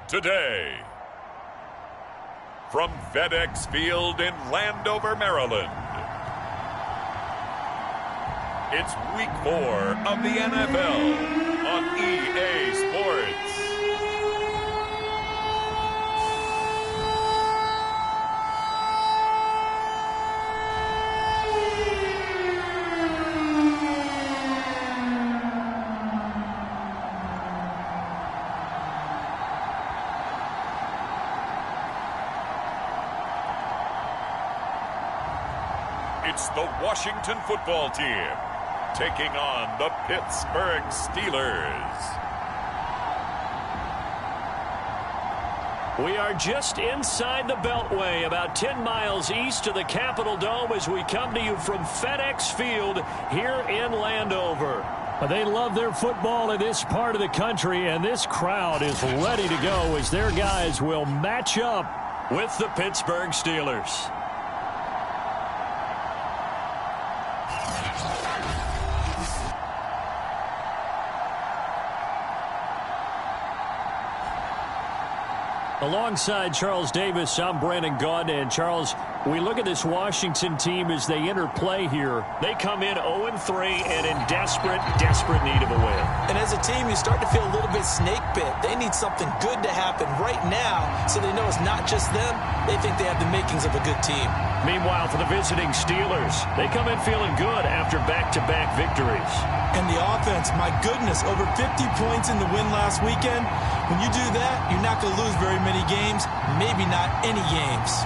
today. From FedEx Field in Landover, Maryland, it's Week 4 of the NFL on EA Sports. It's the Washington football team taking on the Pittsburgh Steelers. We are just inside the Beltway, about 10 miles east of the Capitol Dome as we come to you from FedEx Field here in Landover. They love their football in this part of the country, and this crowd is ready to go as their guys will match up with the Pittsburgh Steelers. Alongside Charles Davis, I'm Brandon Gaudin. And Charles, we look at this Washington team as they interplay here. They come in 0-3 and in desperate need of a win. And as a team, you start to feel a little bit snake bit. They need something good to happen right now so they know it's not just them. They think they have the makings of a good team. Meanwhile, for the visiting Steelers, they come in feeling good after back-to-back victories. And the offense, my goodness, over 50 points in the win last weekend. When you do that, you're not going to lose very many games, maybe not any games.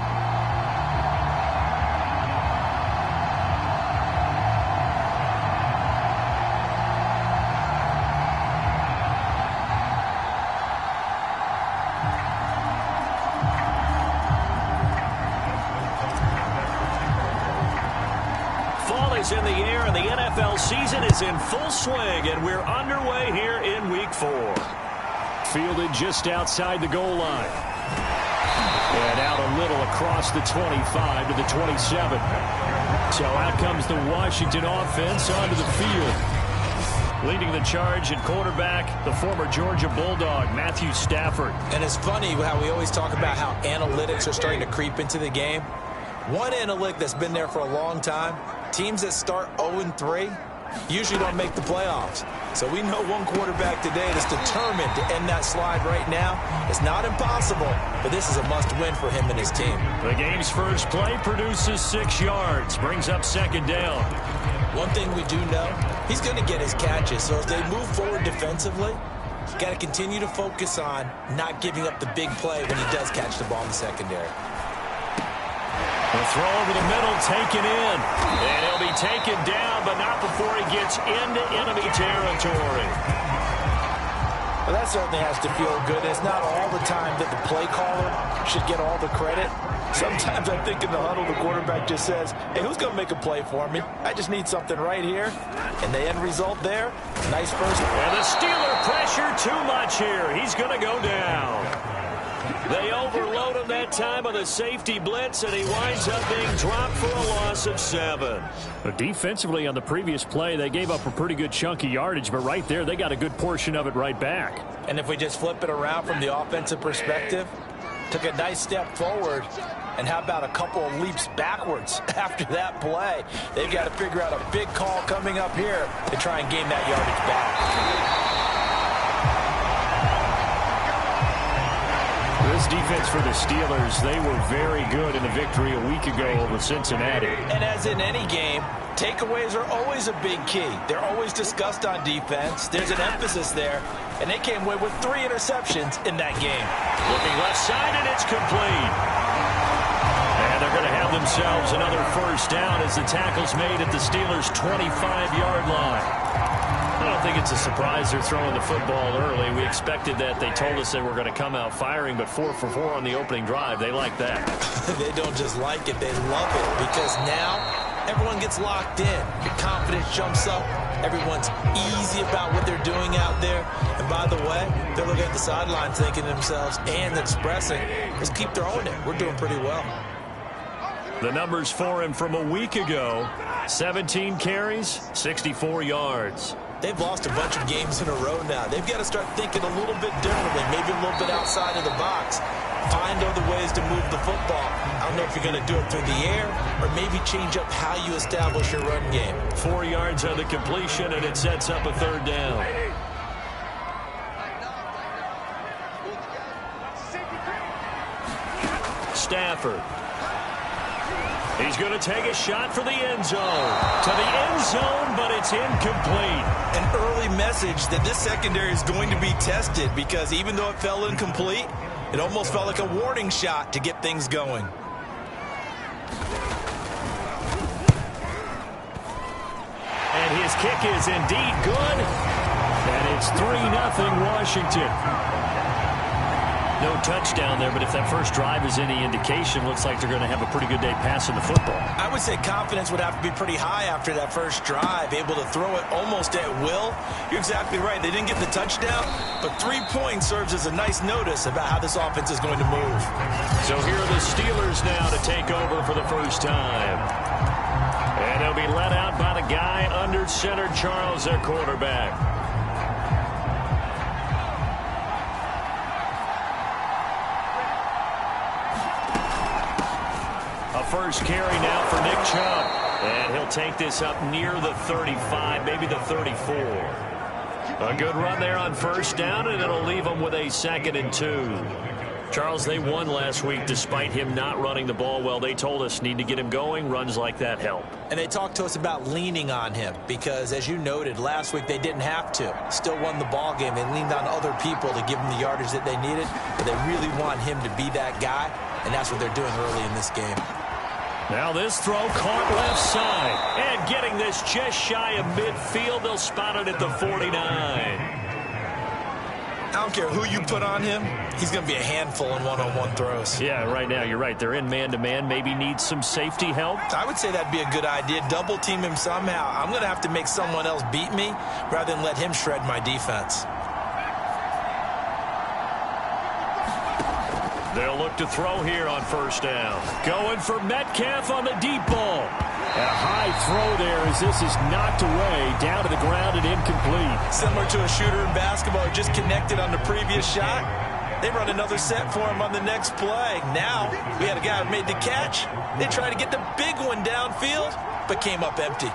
Fall is in the air, and the NFL season is in full swing, and we're underway here in Week 4. Fielded just outside the goal line. And out a little across the 25 to the 27. So out comes the Washington offense onto the field. Leading the charge at quarterback, the former Georgia Bulldog, Matthew Stafford. And it's funny how we always talk about how analytics are starting to creep into the game. One analytic that's been there for a long time, teams that start 0-3 usually don't make the playoffs. So we know one quarterback today that's determined to end that slide right now. It's not impossible, but this is a must-win for him and his team. The game's first play produces 6 yards, brings up second down. One thing we do know, he's going to get his catches. So as they move forward defensively, got to continue to focus on not giving up the big play when he does catch the ball in the secondary. The throw over the middle, taken in. And he'll be taken down, but not before he gets into enemy territory. Well, that certainly has to feel good. It's not all the time that the play caller should get all the credit. Sometimes I think in the huddle, the quarterback just says, hey, who's going to make a play for me? I just need something right here. And the end result there, nice first. And the Steeler pressure too much here. He's going to go down. They overload him that time on the safety blitz, and he winds up being dropped for a loss of 7. But defensively on the previous play, they gave up a pretty good chunk of yardage, but right there, they got a good portion of it right back. And if we just flip it around from the offensive perspective, took a nice step forward, and how about a couple of leaps backwards after that play? They've got to figure out a big call coming up here to try and gain that yardage back. This defense for the Steelers, they were very good in the victory a week ago over Cincinnati. And as in any game, takeaways are always a big key. They're always discussed on defense. There's an emphasis there, and they came away with 3 interceptions in that game. Looking left side, and it's complete. And they're going to have themselves another first down as the tackle's made at the Steelers' 25-yard line. I don't think it's a surprise they're throwing the football early. We expected that. They told us they were going to come out firing, but 4 for 4 on the opening drive. They like that. They don't just like it, they love it, because now everyone gets locked in. Your confidence jumps up. Everyone's easy about what they're doing out there. And by the way, they're looking at the sideline thinking to themselves and expressing, let's keep throwing it. We're doing pretty well. The numbers for him from a week ago, 17 carries, 64 yards. They've lost a bunch of games in a row now. They've got to start thinking a little bit differently, maybe a little bit outside of the box. Find other ways to move the football. I don't know if you're going to do it through the air or maybe change up how you establish your run game. 4 yards on the completion, and it sets up a third down. Stafford. He's going to take a shot for the end zone. To the end zone, but it's incomplete. An early message that this secondary is going to be tested because even though it fell incomplete, it almost felt like a warning shot to get things going. And his kick is indeed good. And it's 3-0 Washington. No touchdown there, but if that first drive is any indication, looks like they're going to have a pretty good day passing the football. I would say confidence would have to be pretty high after that first drive, able to throw it almost at will. You're exactly right. They didn't get the touchdown, but 3 points serves as a nice notice about how this offense is going to move. So here are the Steelers now to take over for the first time. And they'll be led out by the guy under center, Charles, their quarterback. First carry now for Nick Chubb. And he'll take this up near the 35, maybe the 34. A good run there on first down, and it'll leave them with a 2nd and 2. Charles, they won last week despite him not running the ball well. They told us need to get him going. Runs like that help. And they talked to us about leaning on him because, as you noted, last week they didn't have to. Still won the ball game. They leaned on other people to give them the yardage that they needed, but they really want him to be that guy, and that's what they're doing early in this game. Now this throw caught left side. And getting this just shy of midfield. They'll spot it at the 49. I don't care who you put on him. He's going to be a handful in one-on-one throws. Yeah, right now you're right. They're in man-to-man. Maybe needs some safety help. I would say that'd be a good idea. Double team him somehow. I'm going to have to make someone else beat me rather than let him shred my defense. They'll look to throw here on first down. Going for Metcalf on the deep ball. A high throw there as this is knocked away, down to the ground and incomplete. Similar to a shooter in basketball who just connected on the previous shot. They run another set for him on the next play. Now, we had a guy who made the catch. They tried to get the big one downfield, but came up empty.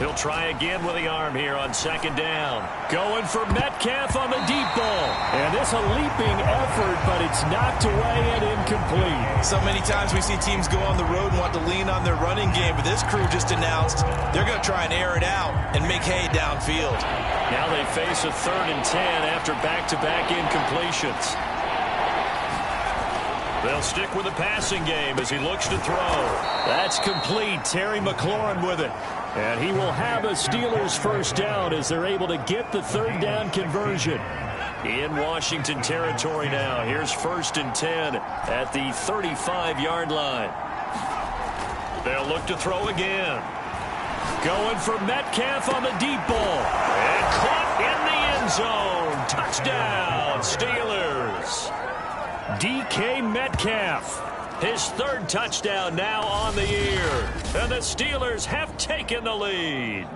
He'll try again with the arm here on second down. Going for Metcalf on the deep ball. And this a leaping effort, but it's knocked away and incomplete. So many times we see teams go on the road and want to lean on their running game, but this crew just announced they're going to try and air it out and make hay downfield. Now they face a 3rd and 10 after back-to-back incompletions. They'll stick with the passing game as he looks to throw. That's complete. Terry McLaurin with it. And he will have a Steelers first down as they're able to get the 3rd down conversion. In Washington territory now. Here's 1st and 10 at the 35-yard line. They'll look to throw again. Going for Metcalf on the deep ball. And caught in the end zone. Touchdown, Steelers. DK Metcalf. His 3rd touchdown now on the year. And the Steelers have taken the lead.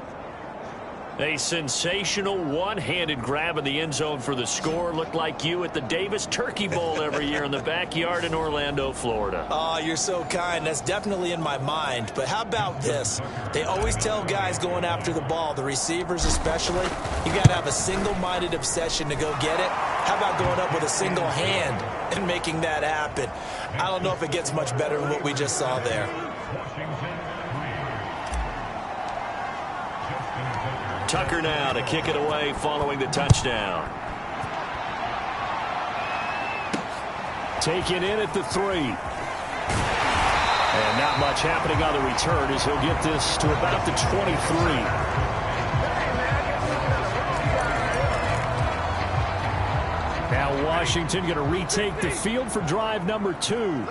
A sensational one-handed grab in the end zone for the score. Looked like you at the Davis Turkey Bowl every year in the backyard in Orlando, Florida. Oh, you're so kind. That's definitely in my mind. But how about this? They always tell guys going after the ball, the receivers especially, you got to have a single-minded obsession to go get it. How about going up with a single hand and making that happen? I don't know if it gets much better than what we just saw there. Tucker now to kick it away following the touchdown. Taken in at the 3. And not much happening on the return as he'll get this to about the 23. Now Washington going to retake the field for drive number 2.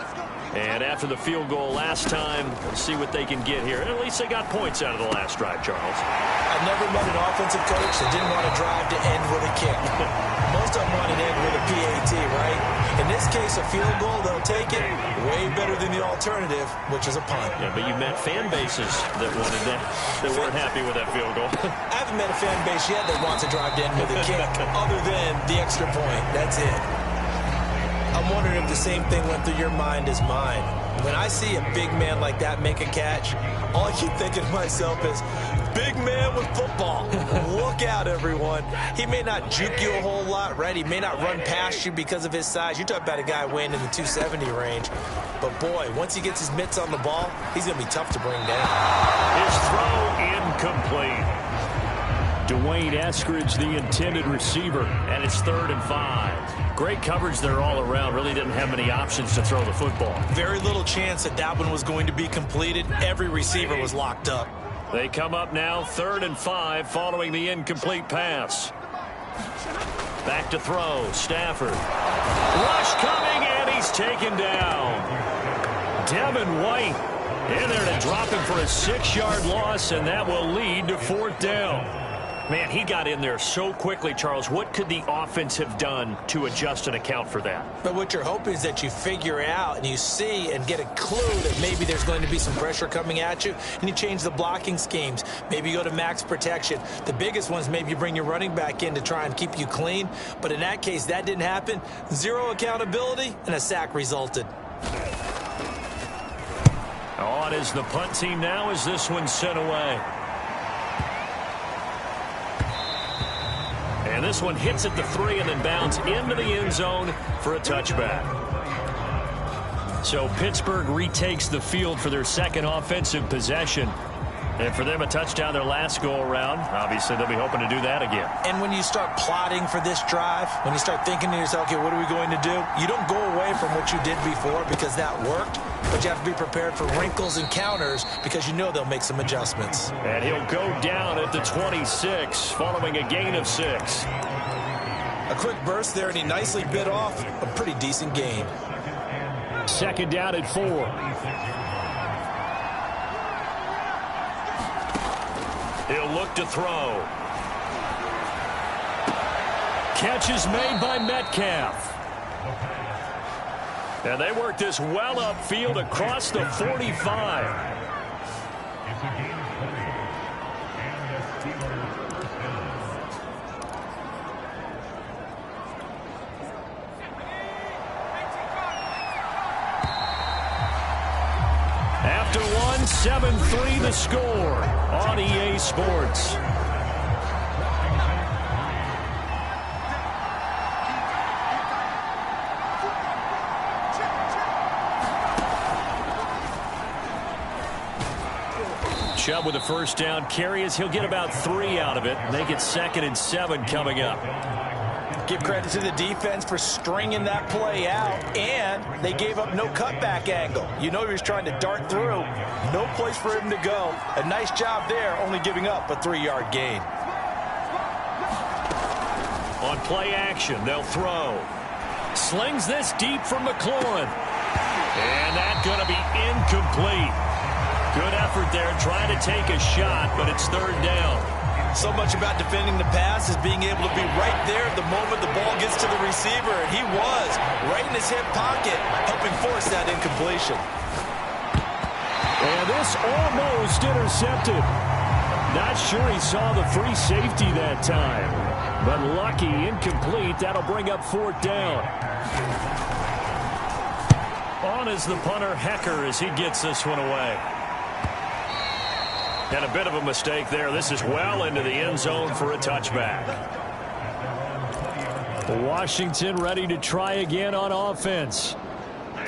And after the field goal last time, let's see what they can get here. And at least they got points out of the last drive, Charles. I've never met an offensive coach that didn't want to drive to end with a kick. Most of them want to end with a PAT, right? In this case, a field goal, they'll take it way better than the alternative, which is a punt. Yeah, but you met fan bases that wanted that, that weren't happy with that field goal. I haven't met a fan base yet that wants to drive to end with a kick other than the extra point. That's it. I'm wondering if the same thing went through your mind as mine. When I see a big man like that make a catch, all I keep thinking to myself is, big man with football. Look out, everyone. He may not juke you a whole lot, right? He may not run past you because of his size. You talk about a guy weighing in the 270 range. But, boy, once he gets his mitts on the ball, he's going to be tough to bring down. His throw incomplete. Dwayne Eskridge, the intended receiver. And it's 3rd and 5. Great coverage there all around. Really didn't have many options to throw the football. Very little chance that one was going to be completed. Every receiver was locked up. They come up now 3rd and 5 following the incomplete pass. Back to throw. Stafford. Rush coming, and he's taken down. Devin White in there to drop him for a 6-yard loss, and that will lead to 4th down. Man, he got in there so quickly, Charles. What could the offense have done to adjust and account for that? But what you're hoping is that you figure out and you see and get a clue that maybe there's going to be some pressure coming at you, and you change the blocking schemes. Maybe you go to max protection. The biggest ones, maybe you bring your running back in to try and keep you clean. But in that case, that didn't happen. 0 accountability, and a sack resulted. On is the punt team now as this one's sent away. And this one hits at the 3 and then bounds into the end zone for a touchback. So Pittsburgh retakes the field for their second offensive possession. And for them, a touchdown their last go-around. Obviously, they'll be hoping to do that again. And when you start plotting for this drive, when you start thinking to yourself, okay, what are we going to do? You don't go away from what you did before because that worked, but you have to be prepared for wrinkles and counters because you know they'll make some adjustments. And he'll go down at the 26 following a gain of 6. A quick burst there, and he nicely bit off a pretty decent gain. 2nd down at 4. He'll look to throw. Catch is made by Metcalf. And they work this well upfield across the 45. After 7-3 the score on EA Sports. Chubb with a first down carry as he'll get about 3 out of it. Make it 2nd and 7 coming up. Give credit to the defense for stringing that play out, and they gave up no cutback angle. You know he was trying to dart through. No place for him to go. A nice job there, only giving up a 3-yard gain. On play action, they'll throw. Slings this deep from McLaurin. And that's going to be incomplete. Good effort there trying to take a shot, but it's 3rd down. So much about defending the pass is being able to be right there at the moment the ball gets to the receiver. And he was right in his hip pocket, helping force that incompletion. And this almost intercepted. Not sure he saw the free safety that time. But lucky, incomplete. That'll bring up 4th down. On is the punter, Hecker, as he gets this one away. And a bit of a mistake there. This is well into the end zone for a touchback. Washington ready to try again on offense.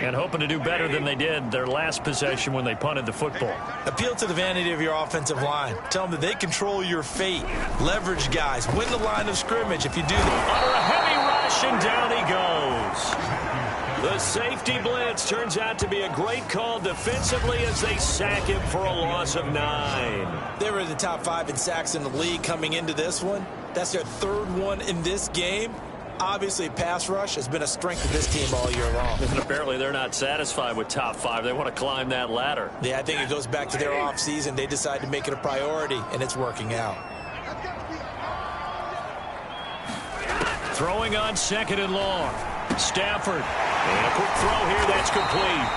And hoping to do better than they did their last possession when they punted the football. Appeal to the vanity of your offensive line. Tell them that they control your fate. Leverage guys. Win the line of scrimmage if you do that. Under a heavy rush, and down he goes. The safety blitz turns out to be a great call defensively as they sack him for a loss of 9. They were in the top 5 in sacks in the league coming into this one. That's their 3rd one in this game. Obviously, pass rush has been a strength of this team all year long. And apparently they're not satisfied with top 5. They want to climb that ladder. Yeah, I think it goes back to their offseason. They decided to make it a priority, and it's working out. Throwing on 2nd and long. Stafford. And a quick throw here. That's complete.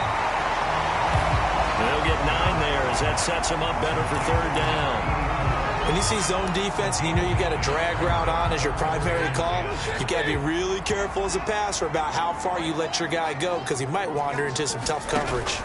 They'll get 9 there as that sets them up better for 3rd down. When you see zone defense and you know you got a drag route on as your primary call, you got to be really careful as a passer about how far you let your guy go because he might wander into some tough coverage.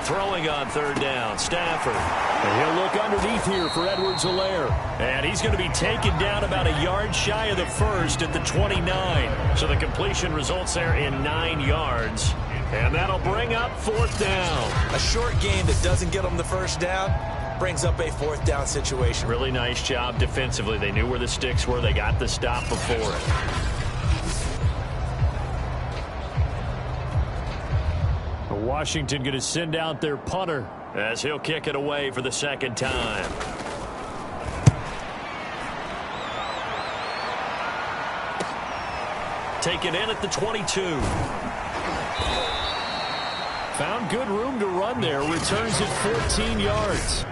Throwing on 3rd down, Stafford. And he'll look underneath here for Edwards-Helaire. And he's going to be taken down about a yard shy of the first at the 29. So the completion results there in 9 yards. And that'll bring up 4th down. A short game that doesn't get them the first down brings up a 4th down situation. Really nice job defensively. They knew where the sticks were. They got the stop before it. Washington going to send out their punter as he'll kick it away for the 2nd time. Take it in at the 22. Found good room to run there. Returns it 14 yards.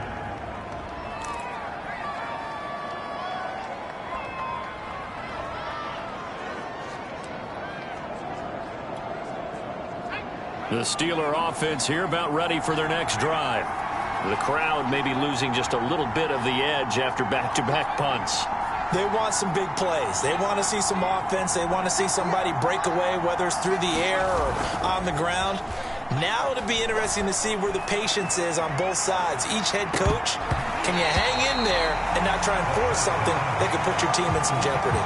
The Steeler offense here about ready for their next drive. The crowd may be losing just a little bit of the edge after back-to-back punts. They want some big plays. They want to see some offense. They want to see somebody break away, whether it's through the air or on the ground. Now it'll be interesting to see where the patience is on both sides. Each head coach, can you hang in there and not try and force something that could put your team in some jeopardy?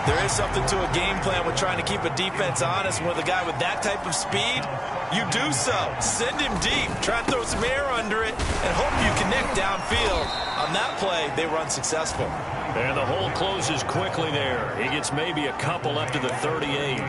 There is something to a game plan with trying to keep a defense honest. With a guy with that type of speed, you do so. Send him deep. Try and throw some air under it and hope you connect downfield. On that play, they were unsuccessful. And the hole closes quickly there. He gets maybe a couple up to the 38.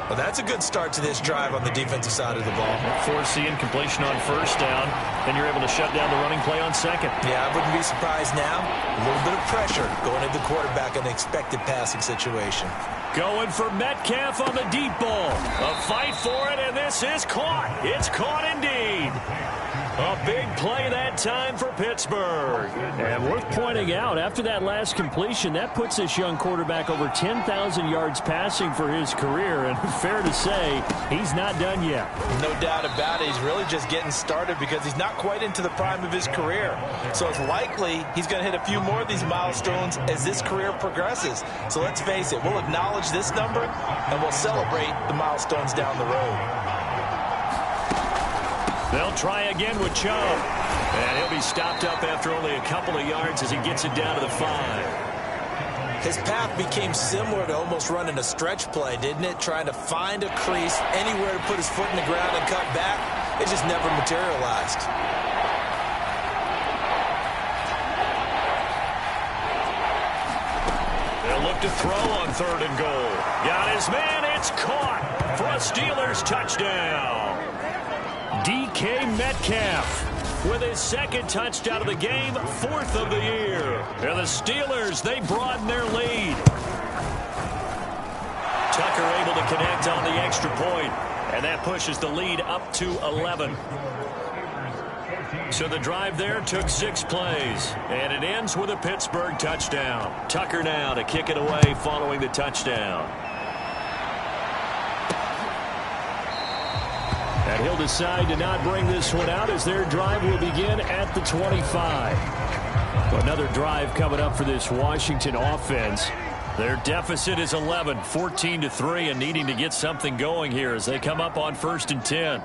Well, that's a good start to this drive on the defensive side of the ball. Force the incompletion on 1st down, and you're able to shut down the running play on 2nd. Yeah, I wouldn't be surprised now. A little bit of pressure going into the quarterback in the expected passing situation. Going for Metcalf on the deep ball. A fight for it, and this is caught. It's caught indeed. A big play that time for Pittsburgh. And worth pointing out, after that last completion, that puts this young quarterback over 10,000 yards passing for his career. And fair to say, he's not done yet. No doubt about it. He's really just getting started because he's not quite into the prime of his career. So it's likely he's going to hit a few more of these milestones as this career progresses. So let's face it, we'll acknowledge this number and we'll celebrate the milestones down the road. They'll try again with Chubb. And he'll be stopped up after only a couple of yards as he gets it down to the 5. His path became similar to almost running a stretch play, didn't it? Trying to find a crease, anywhere to put his foot in the ground and cut back. It just never materialized. They'll look to throw on 3rd and goal. Got his man. It's caught for a Steelers touchdown. DK Metcalf with his 2nd touchdown of the game, 4th of the year. And the Steelers, they broaden their lead. Tucker able to connect on the extra point, and that pushes the lead up to 11. So the drive there took 6 plays, and it ends with a Pittsburgh touchdown. Tucker now to kick it away following the touchdown. And he'll decide to not bring this one out as their drive will begin at the 25. Another drive coming up for this Washington offense. Their deficit is 11, 14-3, and needing to get something going here as they come up on 1st and 10.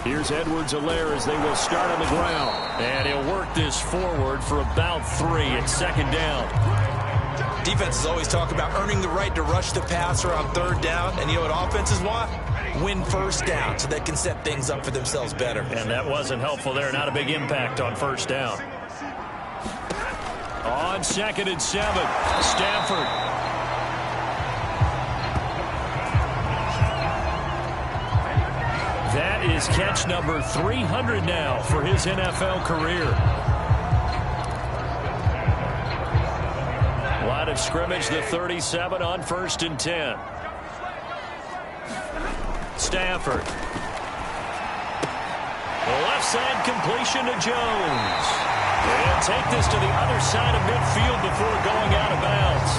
Here's Edwards-Helaire as they will start on the ground. And he'll work this forward for about 3 at 2nd down. Defenses always talk about earning the right to rush the passer on 3rd down. And you know what offenses want? Win 1st down so they can set things up for themselves better. And that wasn't helpful there. Not a big impact on 1st down. On 2nd and 7, Stafford. That is catch number 300 now for his NFL career. A lot of of scrimmage, the 37 on 1st and 10. Stafford. The left side completion to Jones. And take this to the other side of midfield before going out of bounds.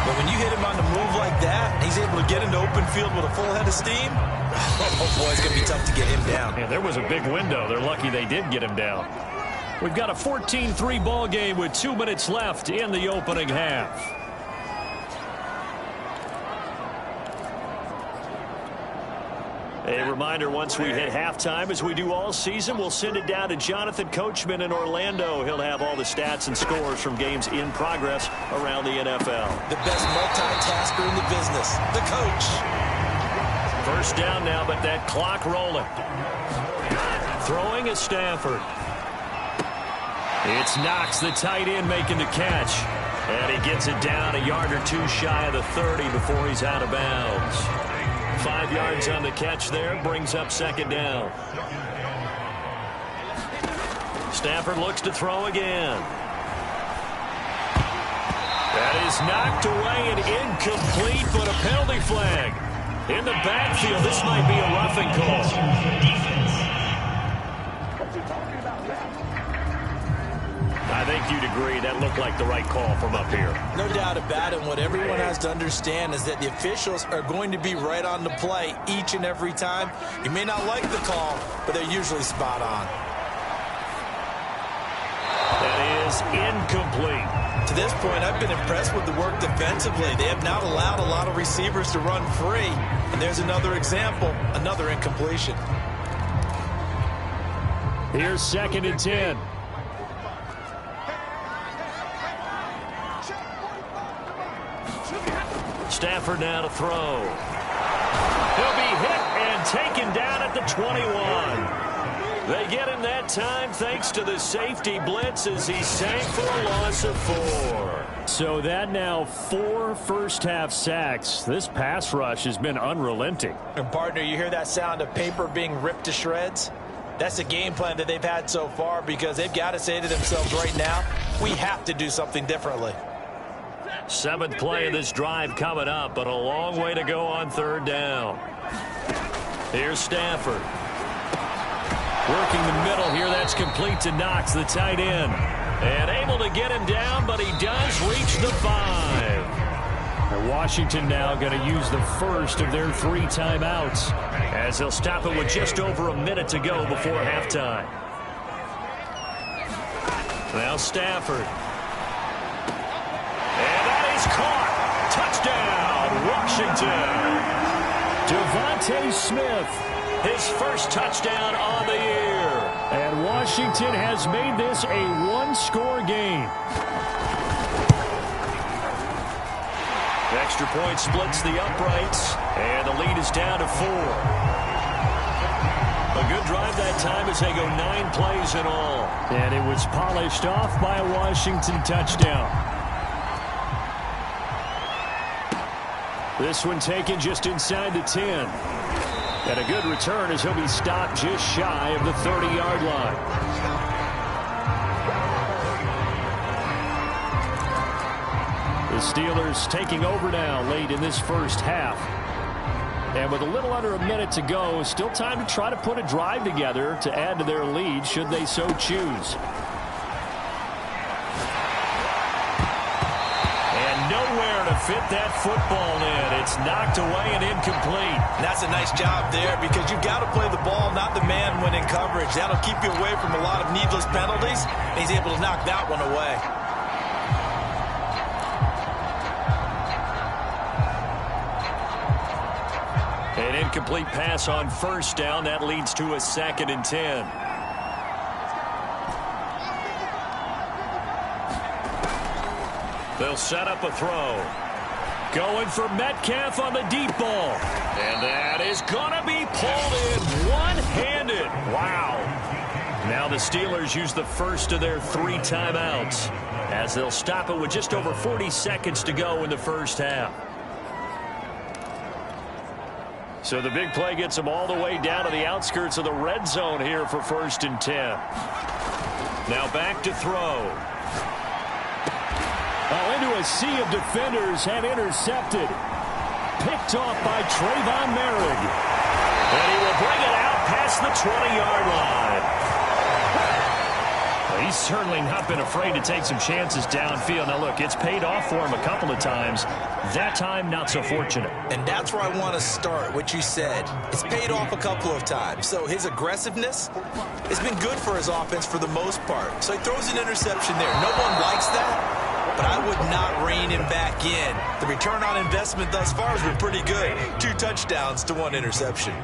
But when you hit him on the move like that, and he's able to get into open field with a full head of steam, oh boy, it's going to be tough to get him down. Yeah, there was a big window. They're lucky they did get him down. We've got a 14-3 ball game with 2 minutes left in the opening half. A reminder, once we hit halftime, as we do all season, we'll send it down to Jonathan Coachman in Orlando. He'll have all the stats and scores from games in progress around the NFL. The best multitasker in the business, the coach. First down now, but that clock rolling. Throwing is Stafford. It's Knox, the tight end, making the catch. And he gets it down a yard or two shy of the 30 before he's out of bounds. 5 yards on the catch there, brings up second down. Stafford looks to throw again. That is knocked away and incomplete, but a penalty flag. In the backfield, this might be a roughing call. I think you'd agree that looked like the right call from up here. No doubt about it. What everyone has to understand is that the officials are going to be right on the play each and every time. You may not like the call, but they're usually spot on. That is incomplete. To this point, I've been impressed with the work defensively. They have not allowed a lot of receivers to run free. And there's another example, another incompletion. Here's 2nd and 10. Stafford now to throw. He'll be hit and taken down at the 21. They get him that time thanks to the safety blitz as he sank for a loss of 4. So that now 4 first-half sacks. This pass rush has been unrelenting. And, partner, you hear that sound of paper being ripped to shreds? That's the game plan that they've had so far because they've got to say to themselves right now, we have to do something differently. 7th play of this drive coming up, but a long way to go on 3rd down. Here's Stafford. Working the middle here. That's complete to Knox, the tight end. And able to get him down, but he does reach the 5. And Washington now going to use the first of their 3 timeouts, as they'll stop it with just over a minute to go before halftime. Now Stafford. Caught. Touchdown, Washington. Devontae Smith. His first touchdown on the year. And Washington has made this a 1-score game. Extra point splits the uprights, and the lead is down to 4. A good drive that time as they go 9 plays in all. And it was polished off by a Washington touchdown. This one taken just inside the 10. And a good return as he'll be stopped just shy of the 30-yard line. The Steelers taking over now late in this first half. And with a little under a minute to go, still time to try to put a drive together to add to their lead should they so choose. Fit that football in. It's knocked away and incomplete. And that's a nice job there because you've got to play the ball, not the man when in coverage. That'll keep you away from a lot of needless penalties, and he's able to knock that one away. An incomplete pass on 1st down. That leads to a 2nd and 10. They'll set up a throw. Going for Metcalf on the deep ball. And that is going to be pulled in one-handed. Wow. Now the Steelers use the first of their 3 timeouts as they'll stop it with just over 40 seconds to go in the first half. So the big play gets them all the way down to the outskirts of the red zone here for 1st and 10. Now back to throw. Oh, into a sea of defenders and intercepted. Picked off by Trayvon Merrick. And he will bring it out past the 20-yard line. He's certainly not been afraid to take some chances downfield. Now, look, it's paid off for him a couple of times. That time, not so fortunate. And that's where I want to start, what you said. It's paid off a couple of times. So his aggressiveness has been good for his offense for the most part. So he throws an interception there. No one likes that, but I would not rein him back in. The return on investment thus far has been pretty good. 2 touchdowns to 1 interception.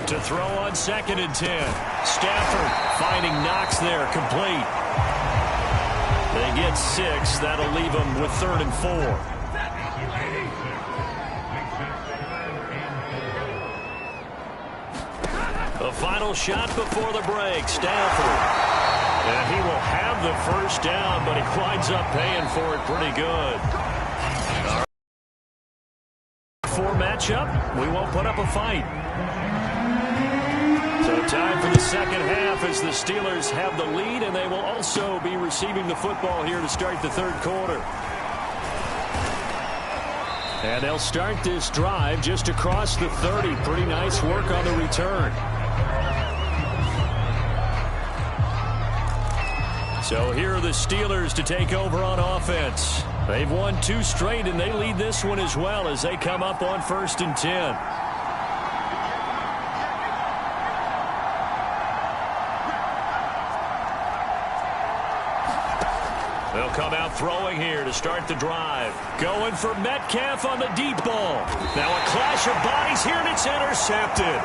To throw on 2nd and 10. Stafford finding Knox there, complete. They get 6. That'll leave them with 3rd and 4. The final shot before the break. Stafford. And he will have the first down, but he winds up paying for it pretty good. 4 matchup. We won't put up a fight. So time for the second half as the Steelers have the lead, and they will also be receiving the football here to start the 3rd quarter. And they'll start this drive just across the 30. Pretty nice work on the return. So here are the Steelers to take over on offense. They've won 2 straight, and they lead this one as well as they come up on 1st and 10. They'll come out throwing here to start the drive. Going for Metcalf on the deep ball. Now a clash of bodies here, and it's intercepted.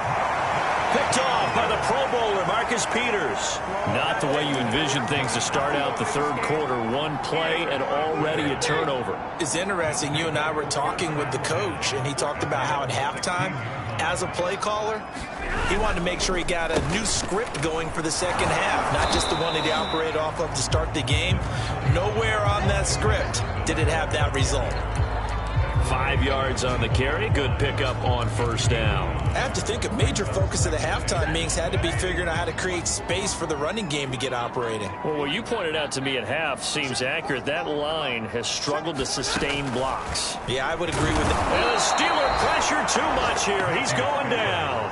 Picked off by the Pro Bowler, Marcus Peters. Not the way you envision things to start out the 3rd quarter. 1 play and already a turnover. It's interesting. You and I were talking with the coach, and he talked about how at halftime, as a play caller, he wanted to make sure he got a new script going for the second half, not just the one that he operated off of to start the game. Nowhere on that script did it have that result. 5 yards on the carry. Good pickup on 1st down. I have to think a major focus of the halftime meetings had to be figuring out how to create space for the running game to get operating. Well, what you pointed out to me at half seems accurate. That line has struggled to sustain blocks. Yeah, I would agree with that. And the Steeler pressure too much here. He's going down.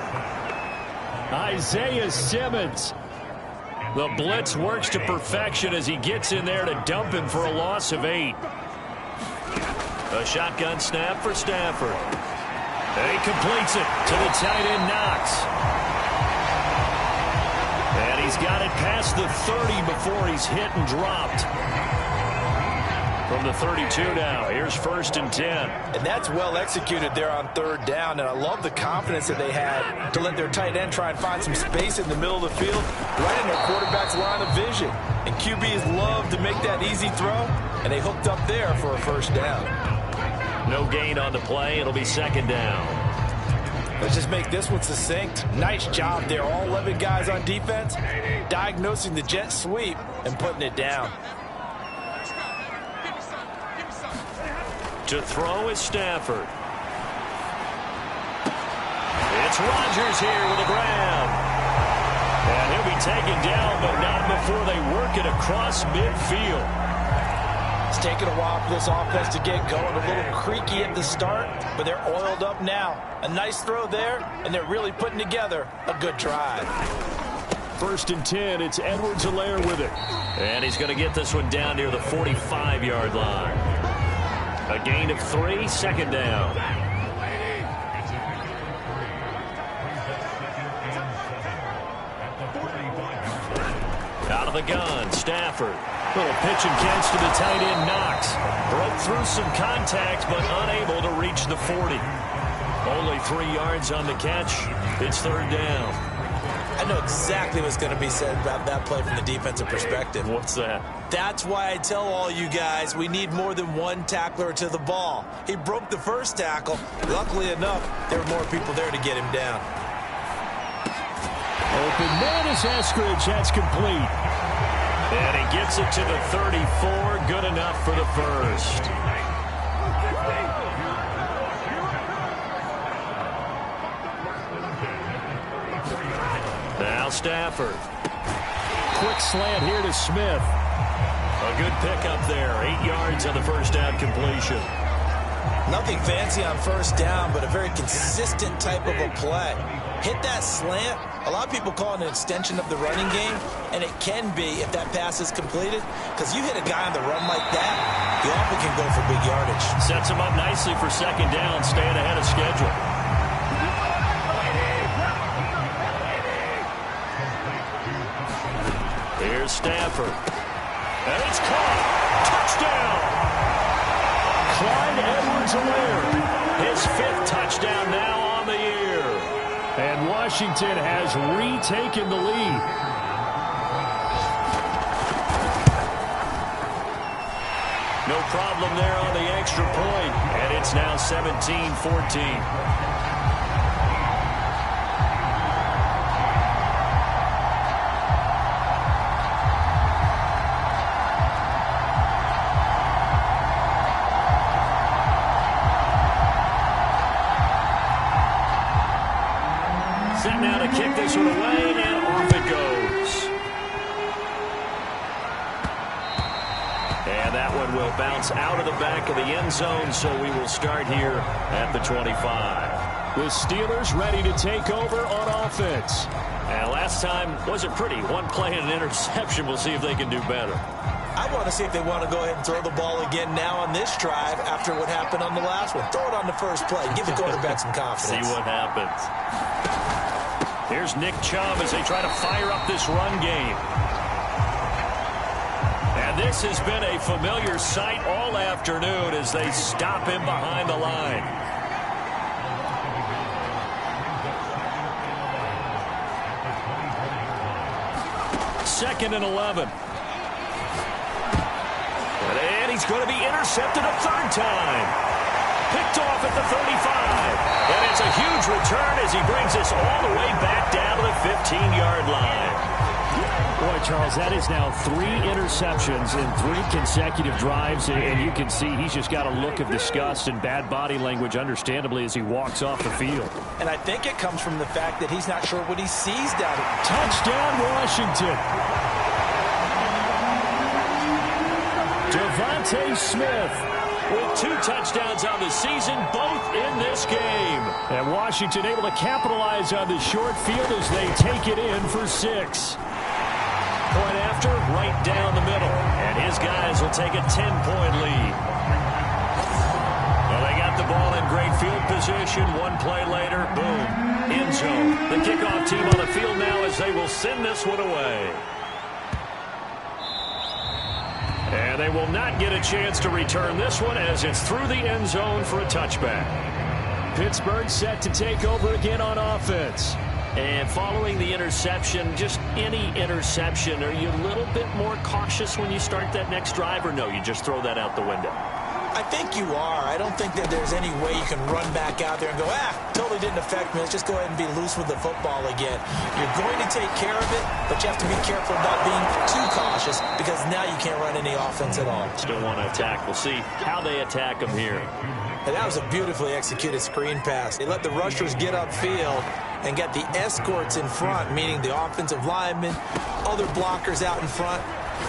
Isaiah Simmons. The blitz works to perfection as he gets in there to dump him for a loss of 8. A shotgun snap for Stafford. And he completes it to the tight end Knox. And he's got it past the 30 before he's hit and dropped. From the 32 now, here's 1st and 10. And that's well executed there on 3rd down. And I love the confidence that they had to let their tight end try and find some space in the middle of the field, right in their quarterback's line of vision. And QBs love to make that easy throw, and they hooked up there for a 1st down. No gain on the play. It'll be 2nd down. Let's just make this one succinct. Nice job there. All 11 guys on defense diagnosing the jet sweep and putting it down. To throw is Stafford. It's Rodgers here with a grab. And he'll be taken down, but not before they work it across midfield. It's taken a while for this offense to get going. A little creaky at the start, but they're oiled up now. A nice throw there, and they're really putting together a good drive. 1st and 10, it's Edwards-Helaire with it. And he's going to get this one down near the 45-yard line. A gain of 3, 2nd down. Out of the gun, Stafford. Little pitch and catch to the tight end Knox. Broke through some contact, but unable to reach the 40. Only 3 yards on the catch. It's 3rd down. I know exactly what's going to be said about that play from the defensive perspective. What's that? That's why I tell all you guys we need more than one tackler to the ball. He broke the first tackle. Luckily enough, there were more people there to get him down. Open man is Eskridge. That's complete. And he gets it to the 34. Good enough for the first. Now Stafford. quick slant here to Smith. A good pickup there. 8 yards on the first down completion. Nothing fancy on first down, but a very consistent type of a play. Hit that slant. A lot of people call it an extension of the running game, and it can be if that pass is completed, because you hit a guy on the run like that, you often can go for big yardage. Sets him up nicely for second down, staying ahead of schedule. Here's Stafford. And it's caught. Touchdown! Clyde Edwards-Helaire. His 5th touchdown now on the year. And Washington has retaken the lead. No problem there on the extra point. And it's now 17-14. Set now to kick this one away, and off it goes. And that one will bounce out of the back of the end zone, so we will start here at the 25. The Steelers ready to take over on offense. And last time wasn't pretty. One play and an interception. We'll see if they can do better. I want to see if they want to go ahead and throw the ball again now on this drive after what happened on the last one. Throw it on the first play. Give the quarterback some confidence. See what happens. Here's Nick Chubb as they try to fire up this run game. And this has been a familiar sight all afternoon as they stop him behind the line. Second and 11. And he's going to be intercepted a third time. Picked off at the 35. And it's a huge return as he brings us all the way back down to the 15-yard line. Boy, Charles, that is now 3 interceptions in 3 consecutive drives, and you can see he's just got a look of disgust and bad body language, understandably, as he walks off the field. And I think it comes from the fact that he's not sure what he sees down here. Touchdown, Washington. Devontae Smith with 2 touchdowns on the season, both in this game. And Washington able to capitalize on the short field as they take it in for 6. Point after, right down the middle. And his guys will take a 10-point lead. Well, they got the ball in great field position. One play later, boom, end zone. The kickoff team on the field now as they will send this one away. And they will not get a chance to return this one as it's through the end zone for a touchback. Pittsburgh set to take over again on offense. And following the interception, just any interception, are you a little bit more cautious when you start that next drive, or no, you just throw that out the window? I think you are. I don't think that there's any way you can run back out there and go, totally didn't affect me. Let's just go ahead and be loose with the football again. You're going to take care of it, but you have to be careful about being too cautious because now you can't run any offense at all. Still want to attack. We'll see how they attack them here. And that was a beautifully executed screen pass. They let the rushers get upfield and get the escorts in front, meaning the offensive linemen, other blockers out in front.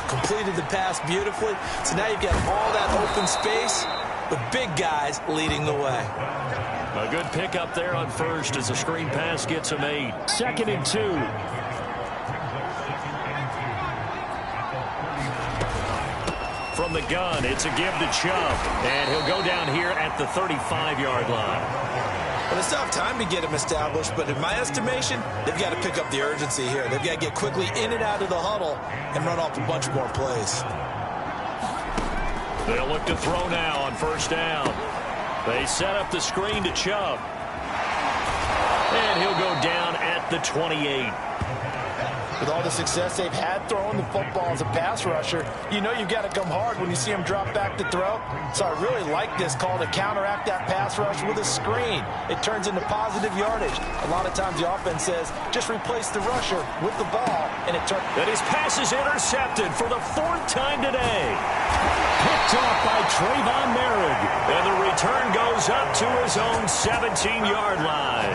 Completed the pass beautifully. So now you've got all that open space with big guys leading the way. A good pickup there on first as the screen pass gets him 8. 2nd and 2. From the gun, it's a give to Chubb. And he'll go down here at the 35-yard line. Well, it's not time to get him established, but in my estimation, they've got to pick up the urgency here. They've got to get quickly in and out of the huddle and run off a bunch more plays. They'll look to throw now on first down. They set up the screen to Chubb. And he'll go down at the 28. With all the success they've had throwing the football as a pass rusher, you know you've got to come hard when you see him drop back to throw. So I really like this call to counteract that pass rush with a screen. It turns into positive yardage. A lot of times the offense says, just replace the rusher with the ball, and it turns. And his pass is intercepted for the 4th time today. Picked off by Trayvon Merrick. And the return goes up to his own 17-yard line.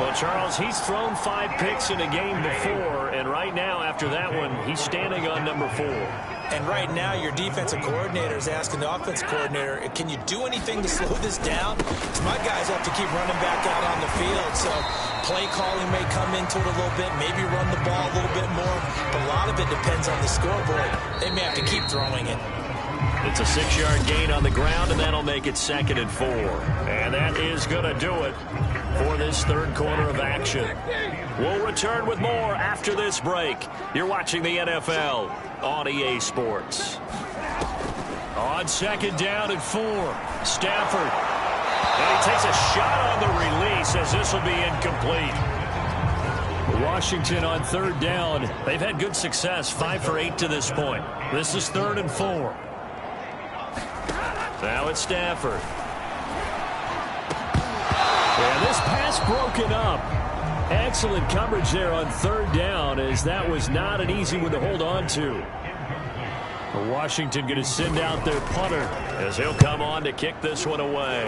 Well, Charles, he's thrown 5 picks in a game before, and right now, after that one, he's standing on number 4. And right now, your defensive coordinator is asking the offensive coordinator, can you do anything to slow this down? Because my guys have to keep running back out on the field. So play calling may come into it a little bit, maybe run the ball a little bit more. But a lot of it depends on the scoreboard. They may have to keep throwing it. It's a 6-yard gain on the ground, and that'll make it 2nd and 4. And that is going to do it for this third quarter of action. We'll return with more after this break. You're watching the NFL on EA Sports. On 2nd down and 4, Stafford. And he takes a shot on the release as this will be incomplete. Washington on 3rd down. They've had good success, 5 for 8 to this point. This is 3rd and 4. Now it's Stafford. And this pass broken up. Excellent coverage there on 3rd down, as that was not an easy one to hold on to. Washington going to send out their punter, as he'll come on to kick this one away.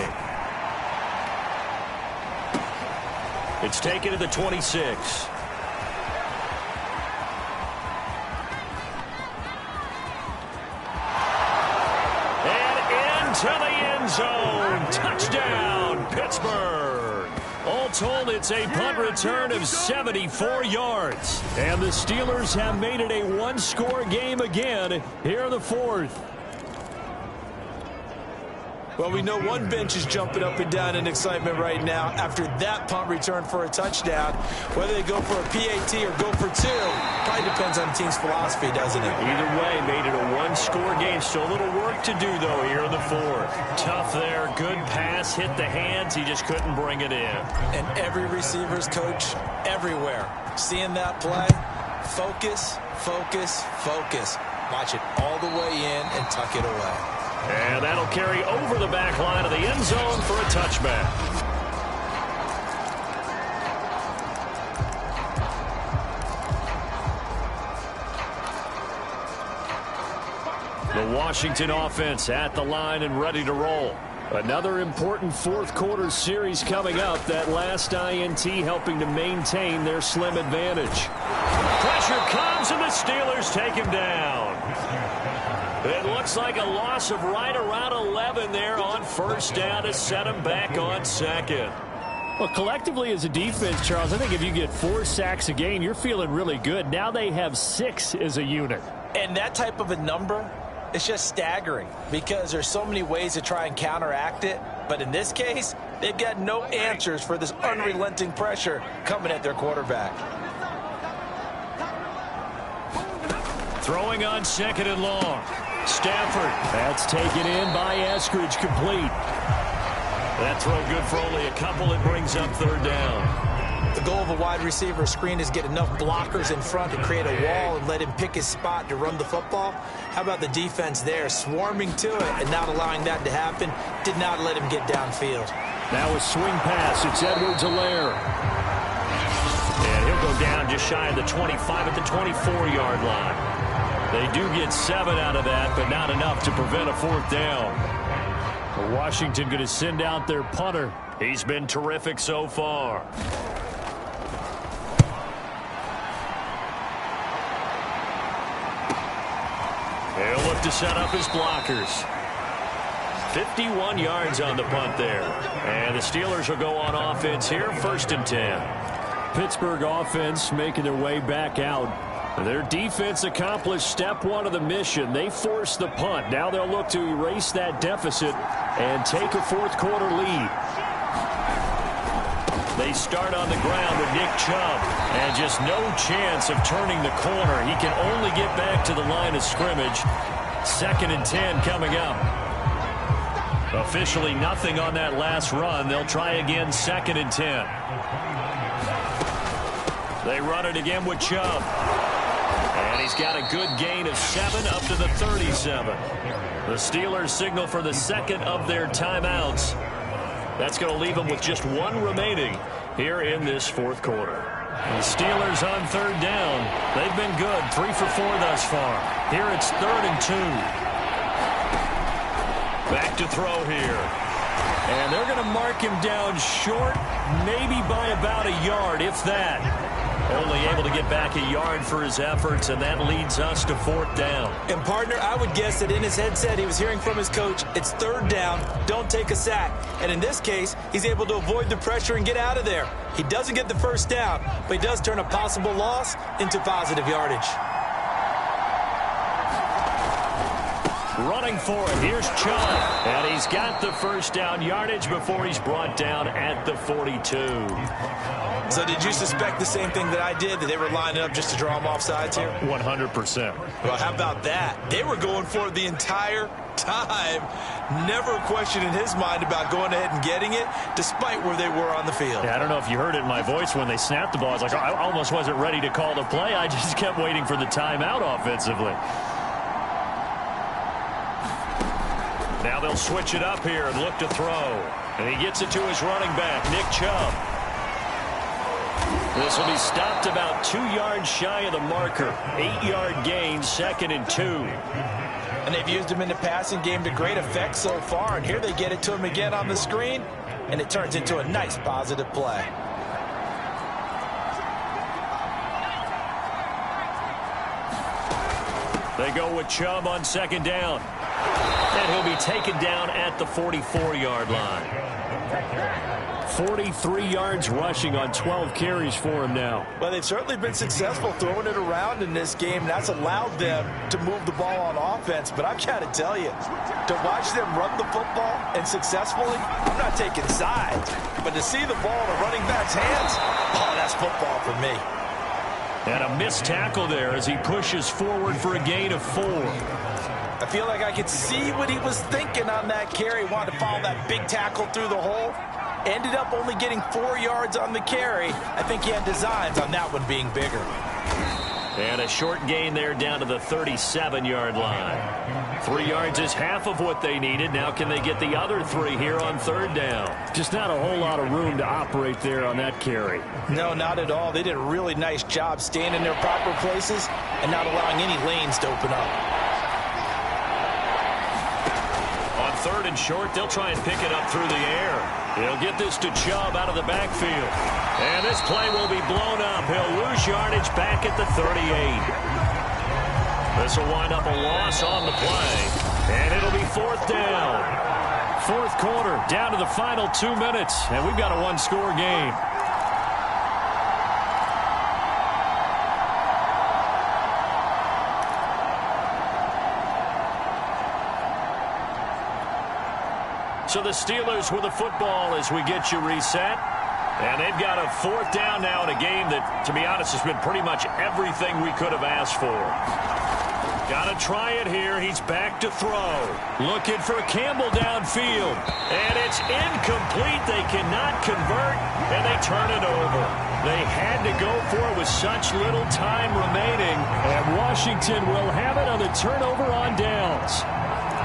It's taken to the 26. To the end zone. Touchdown, Pittsburgh. All told, it's a punt return of 74 yards. And the Steelers have made it a one-score game again here in the 4th. Well, we know one bench is jumping up and down in excitement right now after that punt return for a touchdown. Whether they go for a PAT or go for 2, probably depends on the team's philosophy, doesn't it? Either way, made it a one-score game. Still a little work to do, though, here in the 4th. Tough there. Good pass. Hit the hands. He just couldn't bring it in. And every receiver's coach everywhere. Seeing that play, focus, focus, focus. Watch it all the way in and tuck it away. And that'll carry over the back line of the end zone for a touchback. The Washington offense at the line and ready to roll. Another important 4th quarter series coming up. That last INT helping to maintain their slim advantage. Pressure comes and the Steelers take him down. It looks like a loss of right around 11 there on 1st down to set him back on 2nd. Well, collectively as a defense, Charles, I think if you get 4 sacks a game, you're feeling really good. Now they have 6 as a unit. And that type of a number, it's just staggering because there's so many ways to try and counteract it. But in this case, they've got no answers for this unrelenting pressure coming at their quarterback. Throwing on 2nd and long. Stafford. That's taken in by Eskridge, complete. That throw good for only a couple. It brings up 3rd down. The goal of a wide receiver screen is get enough blockers in front to create a wall and let him pick his spot to run the football. How about the defense there, swarming to it and not allowing that to happen? Did not let him get downfield. Now a swing pass. It's Edwards-Helaire. And he'll go down just shy of the 25 at the 24-yard line. They do get 7 out of that, but not enough to prevent a 4th down. Washington going to send out their punter. He's been terrific so far. He'll look to set up his blockers. 51 yards on the punt there. And the Steelers will go on offense here, 1st and 10. Pittsburgh offense making their way back out. Their defense accomplished step 1 of the mission. They forced the punt. Now they'll look to erase that deficit and take a 4th quarter lead. They start on the ground with Nick Chubb. And just no chance of turning the corner. He can only get back to the line of scrimmage. 2nd and 10 coming up. Officially nothing on that last run. They'll try again 2nd and 10. They run it again with Chubb. And he's got a good gain of 7 up to the 37. The Steelers signal for the 2nd of their timeouts. That's going to leave them with just 1 remaining here in this 4th quarter. The Steelers on 3rd down. They've been good, 3 for 4 thus far. Here it's 3rd and 2. Back to throw here. And they're going to mark him down short, maybe by about a yard, if that. Only able to get back a yard for his efforts, and that leads us to 4th down. And, partner, I would guess that in his headset he was hearing from his coach, it's 3rd down, don't take a sack. And in this case, he's able to avoid the pressure and get out of there. He doesn't get the 1st down, but he does turn a possible loss into positive yardage. Running for it, here's Chubb. And he's got the 1st down yardage before he's brought down at the 42. So did you suspect the same thing that I did, that they were lining up just to draw him off sides here? 100%. Well, how about that? They were going for it the entire time. Never a question in his mind about going ahead and getting it, despite where they were on the field. Yeah, I don't know if you heard it in my voice when they snapped the ball. I was like, I almost wasn't ready to call the play. I just kept waiting for the timeout offensively. Now they'll switch it up here and look to throw. And he gets it to his running back, Nick Chubb. This will be stopped about 2 yards shy of the marker. 8-yard gain, 2nd and 2. And they've used him in the passing game to great effect so far. And here they get it to him again on the screen. And it turns into a nice positive play. They go with Chubb on 2nd down. And he'll be taken down at the 44-yard line. 43 yards rushing on 12 carries for him now. Well, they've certainly been successful throwing it around in this game. That's allowed them to move the ball on offense. But I've got to tell you, to watch them run the football and successfully, I'm not taking sides. But to see the ball in a running back's hands, oh, that's football for me. And a missed tackle there as he pushes forward for a gain of 4. I feel like I could see what he was thinking on that carry. Wanted to follow that big tackle through the hole. Ended up only getting 4 yards on the carry. I think he had designs on that one being bigger. And a short gain there down to the 37-yard line. 3 yards is half of what they needed. Now can they get the other 3 here on 3rd down? Just not a whole lot of room to operate there on that carry. No, not at all. They did a really nice job staying in their proper places and not allowing any lanes to open up. 3rd and short, they'll try and pick it up through the air. He'll get this to Chubb out of the backfield. And this play will be blown up. He'll lose yardage back at the 38. This will wind up a loss on the play. And it'll be 4th down. 4th quarter, down to the final 2 minutes. And we've got a 1-score game. So the Steelers with the football as we get you reset. And they've got a 4th down now in a game that, to be honest, has been pretty much everything we could have asked for. Got to try it here. He's back to throw. Looking for Campbell downfield. And it's incomplete. They cannot convert, and they turn it over. They had to go for it with such little time remaining. And Washington will have it on the turnover on downs.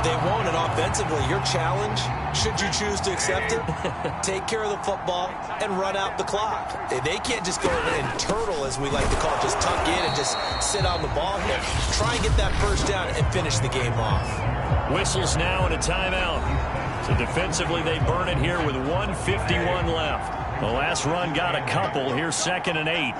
They won't, and offensively, your challenge, should you choose to accept it, take care of the football and run out the clock. They can't just go and turtle, as we like to call it, just tuck in and just sit on the ball here. Try and get that 1st down and finish the game off. Whistles now and a timeout. So defensively, they burn it here with 1:51 left. The last run got a couple. Here's 2nd and 8.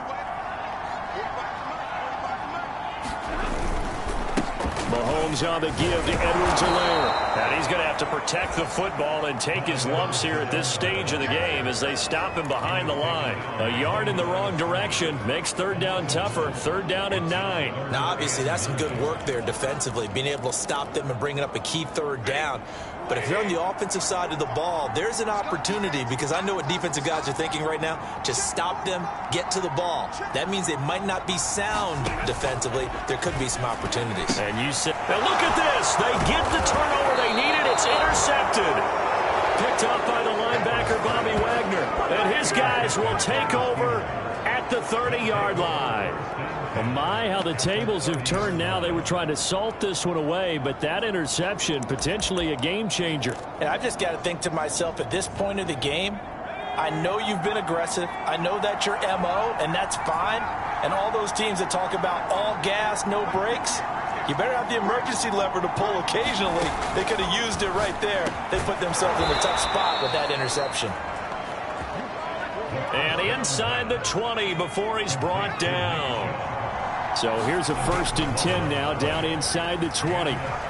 Mahomes on the give to Edwards-Helaire. And he's going to have to protect the football and take his lumps here at this stage of the game as they stop him behind the line. A yard in the wrong direction makes 3rd down tougher. 3rd down and 9. Now, obviously, that's some good work there defensively, being able to stop them and bringing up a key 3rd down. But if you're on the offensive side of the ball, there's an opportunity, because I know what defensive guys are thinking right now. Just stop them, get to the ball. That means they might not be sound defensively. There could be some opportunities. And you said, now look at this. They get the turnover they needed. It's intercepted. Picked up by the linebacker, Bobby Wagner. And his guys will take over at the 30-yard line. Well, my, how the tables have turned now. They were trying to salt this one away, but that interception, potentially a game changer. And I've just got to think to myself, at this point of the game, I know you've been aggressive. I know that's your MO, and that's fine. And all those teams that talk about all gas, no brakes, You better have the emergency lever to pull occasionally. They could have used it right there. They put themselves in a tough spot with that interception. And inside the 20 before he's brought down. So here's a 1st and 10 now, down inside the 20. Now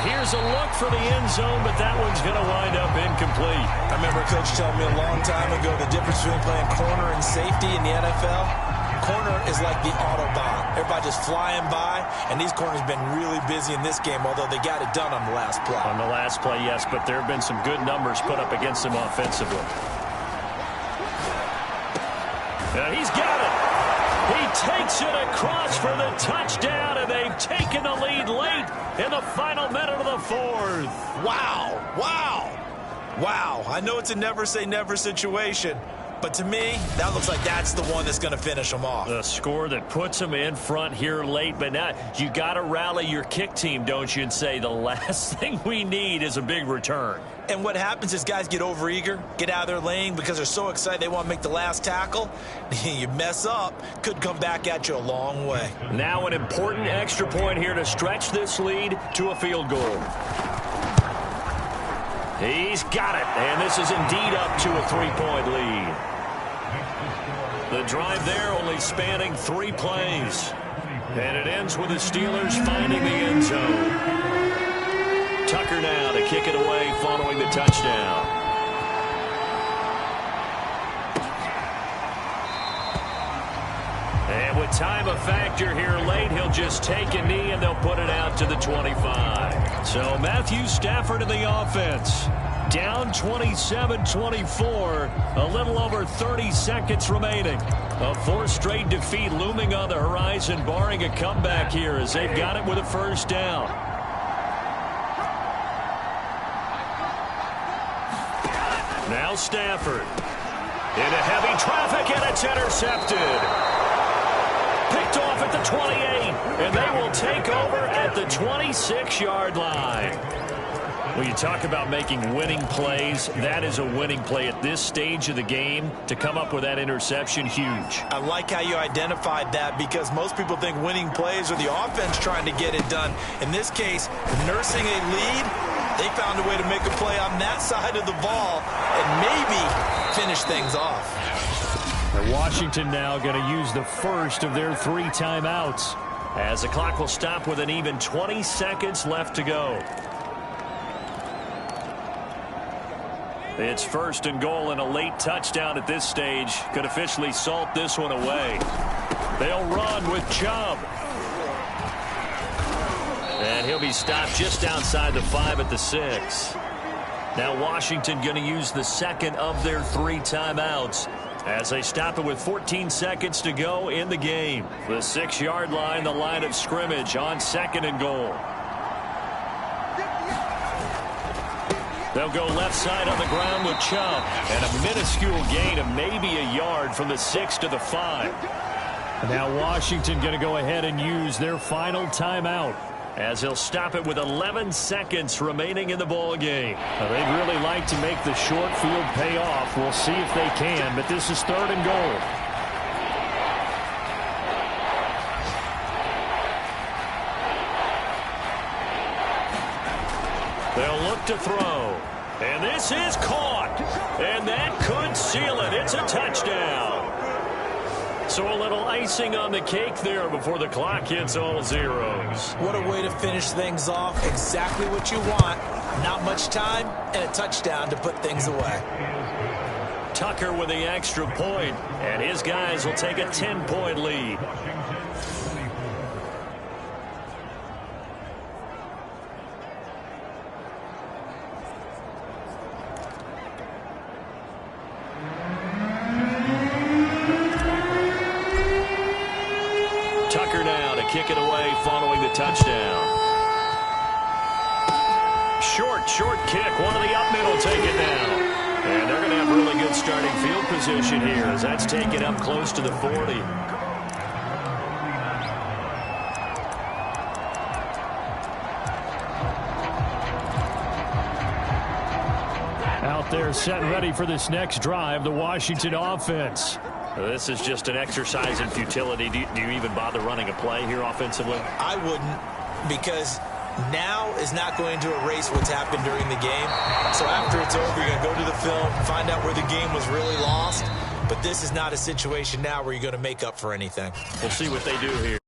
here's a look for the end zone, but that one's going to wind up incomplete. I remember Coach telling me a long time ago the difference between playing corner and safety in the NFL. Corner is like the Autobahn. Everybody just flying by, and these corners have been really busy in this game, although they got it done on the last play. On the last play, yes, but there have been some good numbers put up against them offensively. He's got it. He takes it across for the touchdown, and they've taken the lead late in the final minute of the 4th. Wow. Wow. Wow. I know it's a never-say-never situation, but to me, that looks like that's the one that's going to finish them off. The score that puts them in front here late, but now you got to rally your kick team, don't you, and say the last thing we need is a big return. And what happens is guys get overeager, get out of their lane because they're so excited they want to make the last tackle. You mess up, could come back at you a long way. Now an important extra point here to stretch this lead to a field goal. He's got it, and this is indeed up to a 3-point lead. The drive there only spanning 3 plays. And it ends with the Steelers finding the end zone. Tucker now to kick it away following the touchdown. And with time a factor here late, he'll just take a knee and they'll put it out to the 25. So Matthew Stafford in the offense. Down 27-24, a little over 30 seconds remaining. A 4th straight defeat looming on the horizon, barring a comeback here as they've got it with a 1st down. Now Stafford into heavy traffic, and it's intercepted. Picked off at the 28, and they will take over at the 26-yard line. When you talk about making winning plays, that is a winning play at this stage of the game. To come up with that interception, huge. I like how you identified that because most people think winning plays are the offense trying to get it done. In this case, nursing a lead, they found a way to make a play on that side of the ball and maybe finish things off. Washington now going to use the first of their 3 timeouts, as the clock will stop with an even 20 seconds left to go. It's 1st and goal, and a late touchdown at this stage could officially salt this one away. They'll run with Chubb. And he'll be stopped just outside the 5 at the 6. Now Washington going to use the second of their 3 timeouts as they stop it with 14 seconds to go in the game. The 6-yard line, the line of scrimmage on 2nd and goal. They'll go left side on the ground with Chubb. And a minuscule gain of maybe a yard from the 6 to the 5. Now Washington going to go ahead and use their final timeout, as he'll stop it with 11 seconds remaining in the ball game. They'd really like to make the short field pay off. We'll see if they can, but this is 3rd and goal. They'll look to throw. And this is caught. And that could seal it. It's a touchdown. So a little icing on the cake there before the clock hits all zeros. What a way to finish things off. Exactly what you want. Not much time and a touchdown to put things away. Tucker with the extra point, and his guys will take a 10-point lead. Tucker now to kick it away following the touchdown. Short kick. One of the up middle take it down. And they're going to have really good starting field position here as that's taken up close to the 40. Out there set and ready for this next drive, the Washington offense. This is just an exercise in futility. Do you even bother running a play here offensively? I wouldn't, because now is not going to erase what's happened during the game. So after it's over, you're going to go to the film, find out where the game was really lost. But this is not a situation now where you're going to make up for anything. We'll see what they do here.